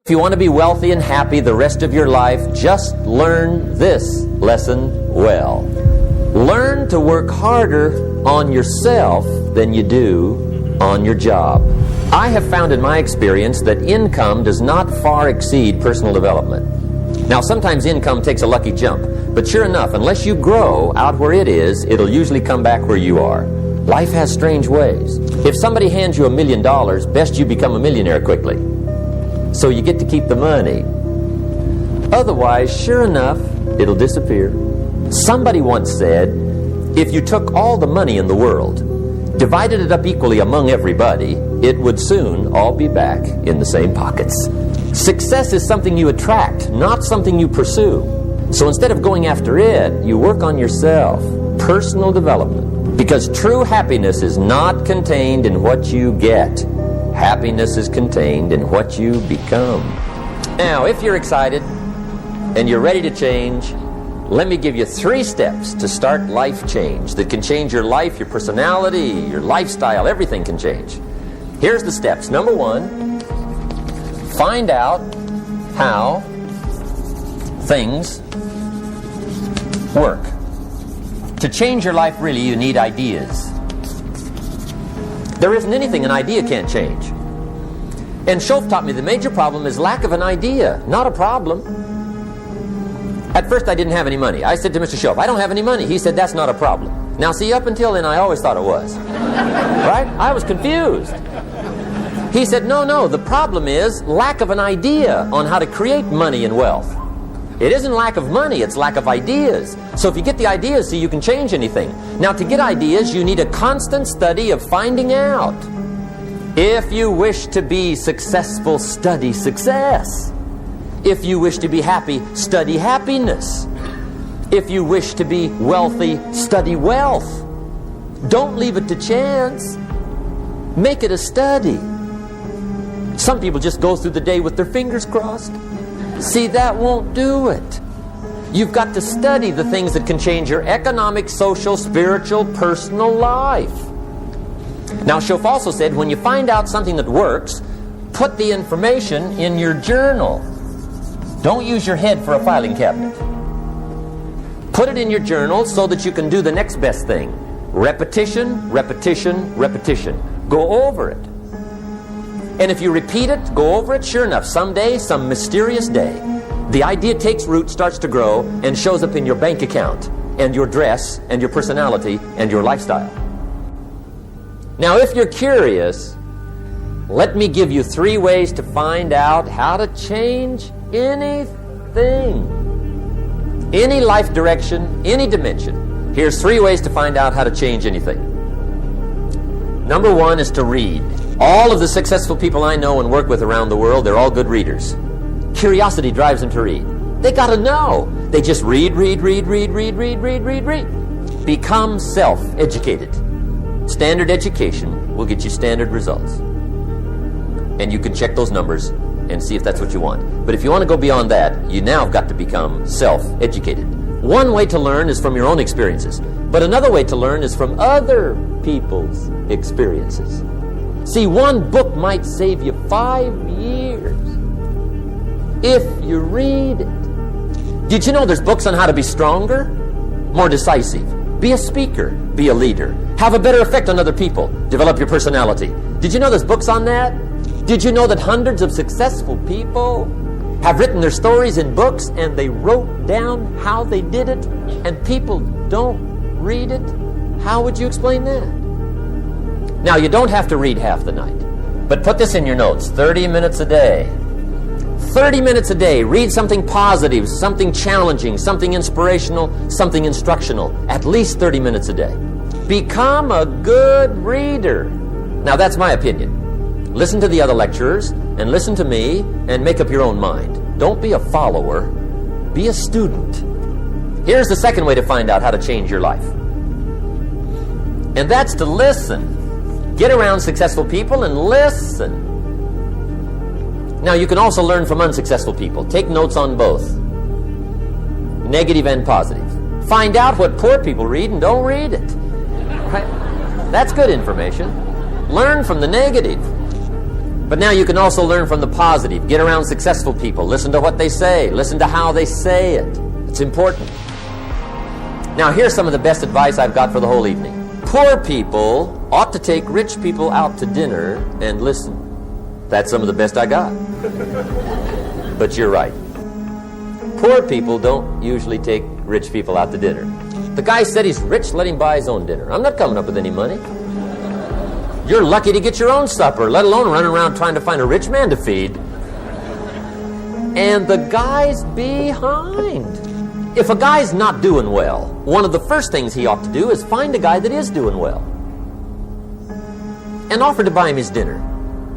If you want to be wealthy and happy the rest of your life, just learn this lesson well. Learn to work harder on yourself than you do on your job. I have found in my experience that income does not far exceed personal development. Now, sometimes income takes a lucky jump, but sure enough, unless you grow out where it is, it'll usually come back where you are. Life has strange ways. If somebody hands you $1 million, best you become a millionaire quickly, so you get to keep the money. Otherwise, sure enough, it'll disappear. Somebody once said, if you took all the money in the world, divided it up equally among everybody, it would soon all be back in the same pockets. Success is something you attract, not something you pursue. So instead of going after it, you work on yourself. Personal development. Because true happiness is not contained in what you get. Happiness is contained in what you become. Now, if you're excited and you're ready to change, let me give you 3 steps to start life change that can change your life, your personality, your lifestyle. Everything can change. Here's the steps. Number 1, find out how things work. To change your life, really, you need ideas. There isn't anything an idea can't change. And Schoaf taught me the major problem is lack of an idea, not a problem. At first I didn't have any money. I said to Mr. Schoaf, I don't have any money. He said, that's not a problem. Now see, up until then I always thought it was. Right? I was confused. He said, no, the problem is lack of an idea on how to create money and wealth. It isn't lack of money, it's lack of ideas. So if you get the ideas, see, you can change anything. Now, to get ideas, you need a constant study of finding out. If you wish to be successful, study success. If you wish to be happy, study happiness. If you wish to be wealthy, study wealth. Don't leave it to chance. Make it a study. Some people just go through the day with their fingers crossed. See, that won't do it. You've got to study the things that can change your economic, social, spiritual, personal life. Now, Schoaf also said, when you find out something that works, put the information in your journal. Don't use your head for a filing cabinet. Put it in your journal so that you can do the next best thing. Repetition, repetition, repetition. Go over it. And if you repeat it, go over it, sure enough, someday, some mysterious day, the idea takes root, starts to grow, and shows up in your bank account, and your dress, and your personality, and your lifestyle. Now, if you're curious, let me give you 3 ways to find out how to change anything. Any life direction, any dimension. Here's 3 ways to find out how to change anything. Number 1 is to read. All of the successful people I know and work with around the world, they're all good readers. Curiosity drives them to read. They got to know. They just read. Become self-educated. Standard education will get you standard results. And you can check those numbers and see if that's what you want. But if you want to go beyond that, you now have got to become self-educated. One way to learn is from your own experiences. But another way to learn is from other people's experiences. See, one book might save you 5 years if you read it. Did you know there's books on how to be stronger, more decisive, be a speaker, be a leader, have a better effect on other people, develop your personality? Did you know there's books on that? Did you know that hundreds of successful people have written their stories in books and they wrote down how they did it, and people don't read it? How would you explain that? Now, you don't have to read half the night, but put this in your notes, 30 minutes a day. 30 minutes a day, read something positive, something challenging, something inspirational, something instructional, at least 30 minutes a day. Become a good reader. Now, that's my opinion. Listen to the other lecturers, and listen to me, and make up your own mind. Don't be a follower, be a student. Here's the second way to find out how to change your life. And that's to listen. Get around successful people and listen. Now, you can also learn from unsuccessful people. Take notes on both, negative and positive. Find out what poor people read and don't read it. Right? That's good information. Learn from the negative. But now you can also learn from the positive. Get around successful people. Listen to what they say. Listen to how they say it. It's important. Now here's some of the best advice I've got for the whole evening. Poor people ought to take rich people out to dinner and listen. That's some of the best I got. But you're right. Poor people don't usually take rich people out to dinner. The guy said he's rich, let him buy his own dinner. I'm not coming up with any money. You're lucky to get your own supper, let alone running around trying to find a rich man to feed. And the guy's behind. If a guy's not doing well, one of the first things he ought to do is find a guy that is doing well and offer to buy him his dinner.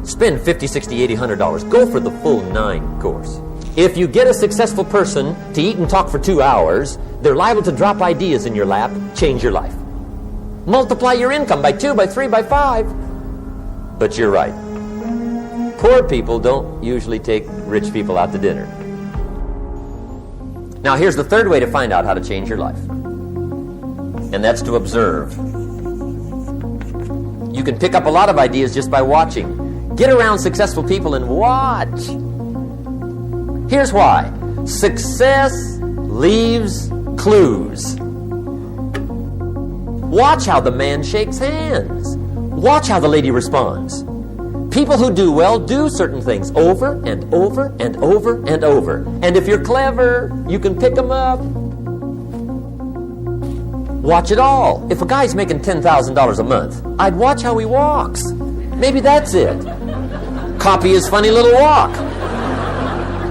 Spend $50, $60, $80, $100. Go for the full 9 course. If you get a successful person to eat and talk for 2 hours, they're liable to drop ideas in your lap, change your life. Multiply your income by 2, by 3, by 5. But you're right. Poor people don't usually take rich people out to dinner. Now here's the third way to find out how to change your life. And that's to observe. You can pick up a lot of ideas just by watching. Get around successful people and watch. Here's why. Success leaves clues. Watch how the man shakes hands. Watch how the lady responds. People who do well do certain things over and over and over and over. And if you're clever, you can pick them up. Watch it all. If a guy's making $10,000 a month, I'd watch how he walks. Maybe that's it. Copy his funny little walk.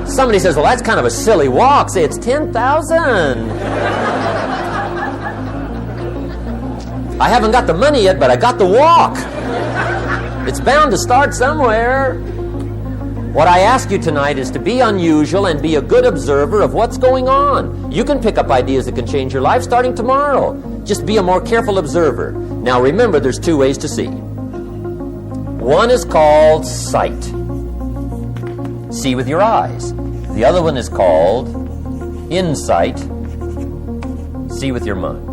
Somebody says, well, that's kind of a silly walk. Say, it's 10,000. I haven't got the money yet, but I got the walk. It's bound to start somewhere. What I ask you tonight is to be unusual and be a good observer of what's going on. You can pick up ideas that can change your life starting tomorrow. Just be a more careful observer. Now remember, there's 2 ways to see. One is called sight. See with your eyes. The other one is called insight. See with your mind.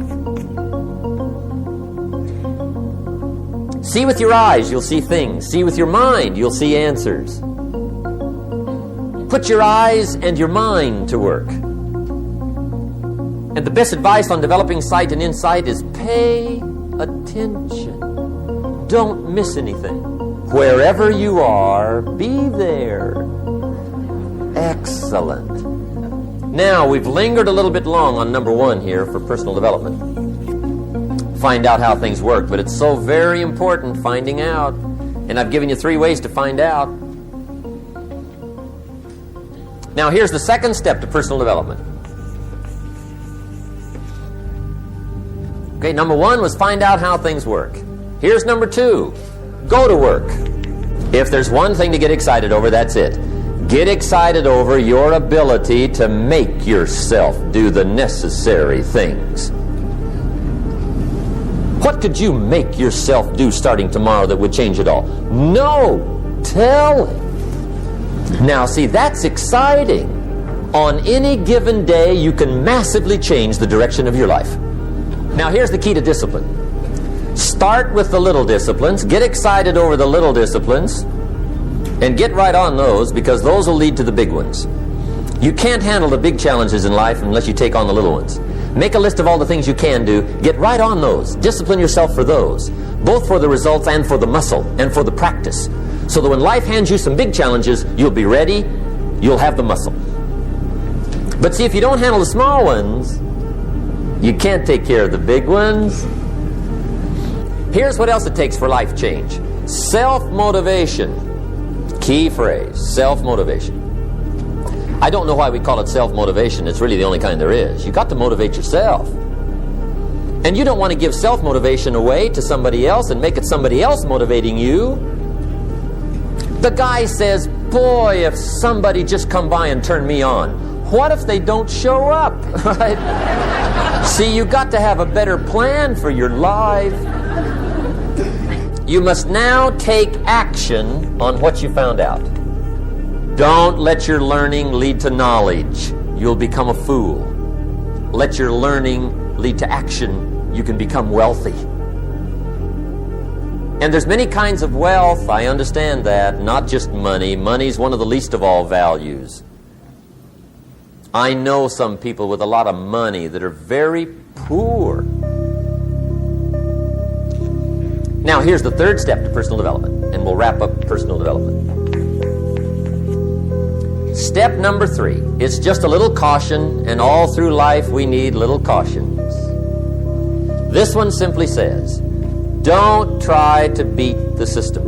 See with your eyes, you'll see things. See with your mind, you'll see answers. Put your eyes and your mind to work. And the best advice on developing sight and insight is pay attention. Don't miss anything. Wherever you are, be there. Excellent. Now, we've lingered a little bit long on number 1 here for personal development. Find out how things work, but it's so very important finding out. And I've given you 3 ways to find out. Now here's the second step to personal development. Okay, number 1 was find out how things work. Here's number 2. Go to work. If there's one thing to get excited over, that's it. Get excited over your ability to make yourself do the necessary things. What could you make yourself do starting tomorrow that would change it all? No, tell it. Now see, that's exciting. On any given day, you can massively change the direction of your life. Now here's the key to discipline. Start with the little disciplines, get excited over the little disciplines, and get right on those, because those will lead to the big ones. You can't handle the big challenges in life unless you take on the little ones. Make a list of all the things you can do. Get right on those. Discipline yourself for those, both for the results and for the muscle and for the practice, so that when life hands you some big challenges, you'll be ready, you'll have the muscle. But see, if you don't handle the small ones, you can't take care of the big ones. Here's what else it takes for life change. Self-motivation. Key phrase, self-motivation. I don't know why we call it self-motivation. It's really the only kind there is. You've got to motivate yourself. And you don't want to give self-motivation away to somebody else and make it somebody else motivating you. The guy says, boy, if somebody just come by and turn me on. What if they don't show up? Right? See, you've got to have a better plan for your life. You must now take action on what you found out. Don't let your learning lead to knowledge. You'll become a fool. Let your learning lead to action. You can become wealthy. And there's many kinds of wealth, I understand that, not just money. Money's one of the least of all values. I know some people with a lot of money that are very poor. Now, here's the third step to personal development, and we'll wrap up personal development. Step number 3. It's just a little caution, and all through life we need little cautions. This one simply says, don't try to beat the system.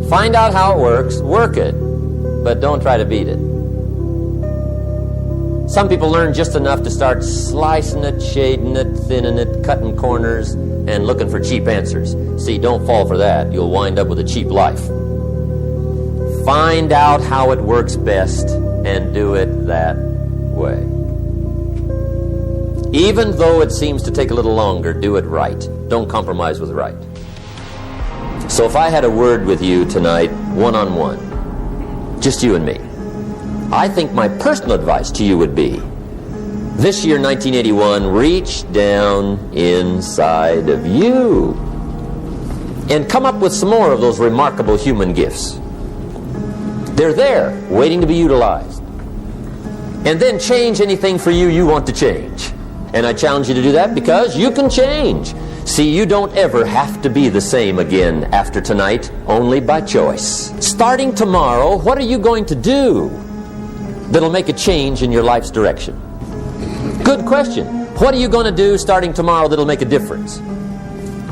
Find out how it works, work it, but don't try to beat it. Some people learn just enough to start slicing it, shading it, thinning it, cutting corners, and looking for cheap answers. See, don't fall for that. You'll wind up with a cheap life. Find out how it works best and do it that way. Even though it seems to take a little longer, do it right. Don't compromise with right. So if I had a word with you tonight, one-on-one, just you and me, I think my personal advice to you would be, this year, 1981, reach down inside of you and come up with some more of those remarkable human gifts. They're there, waiting to be utilized. And then change anything for you want to change. And I challenge you to do that because you can change. See, you don't ever have to be the same again after tonight, only by choice. Starting tomorrow, what are you going to do that'll make a change in your life's direction? Good question. What are you going to do starting tomorrow that'll make a difference?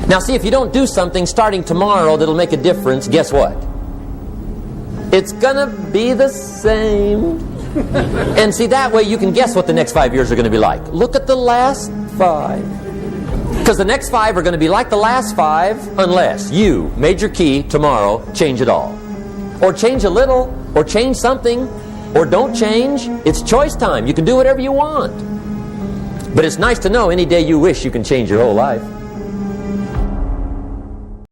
Now see, if you don't do something starting tomorrow that'll make a difference, guess what? It's gonna be the same. And see, that way you can guess what the next 5 years are going to be like. Look at the last 5. Because the next 5 are going to be like the last 5 unless you, major key, tomorrow, change it all. Or change a little, or change something, or don't change. It's choice time. You can do whatever you want. But it's nice to know any day you wish you can change your whole life.